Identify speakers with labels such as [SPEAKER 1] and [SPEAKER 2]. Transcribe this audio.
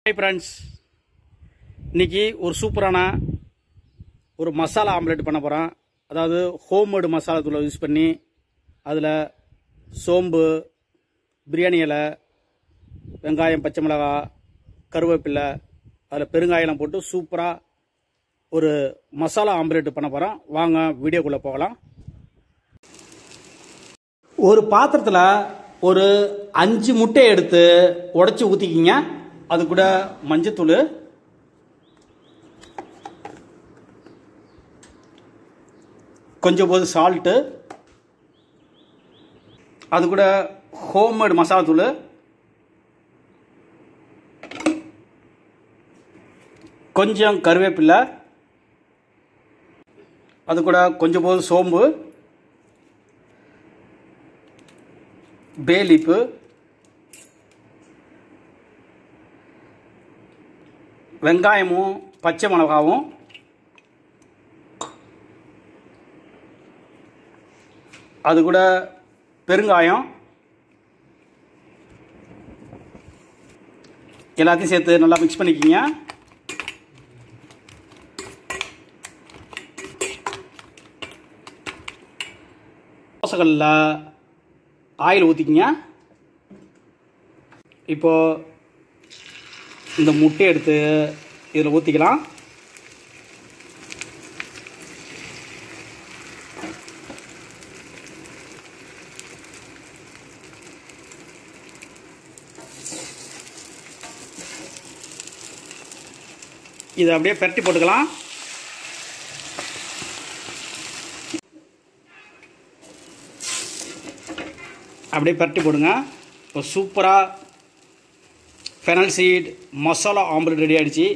[SPEAKER 1] Hi friends, இன்னைக்கு ஒரு சூப்பரான ஒரு மசாலா ஆம்லெட் பண்ண போறோம். அதாவது ஹோம்மேட் மசாலா தூளை யூஸ் பண்ணி அதுல சோம்பு, பிரியாணி இலை, வெங்காயம், பச்சை மிளகாய், கருவேப்பிலை, அதுல பெருங்காயம் போட்டு சூப்பரா ஒரு மசாலா ஆம்லெட் பண்ண போறோம். வாங்க வீடியோக்குள்ள போகலாம். ஒரு பாத்திரத்துல ஒரு 5 முட்டை எடுத்து உடைச்சு ஊத்திக்கிங்க. அது கூட மஞ்சத்தூள், கொஞ்சம் போது சால்ட்டு, அது கூட ஹோம்மேட் மசாலா தூள், கொஞ்சம் கருவேப்பிலை, அது கூட கொஞ்சம் போது சோம்பு, பே லீஃப், வெங்காயமும் பச்சை மிளகாவும், அது கூட பெருங்காயம், எல்லாத்தையும் சேர்த்து நல்லா மிக்ஸ் பண்ணிக்கிங்க. தோசைக்கல்ல ஆயில் ஊற்றிக்கிங்க. இப்போ இந்த முட்டை எடுத்து இதில் ஊற்றிக்கலாம். இதை அப்படியே பெரட்டி போட்டுக்கலாம். அப்படியே பெரட்டி போடுங்க. இப்போ சூப்பராக fennel seed masala omelette ready ஆகிடுச்சு.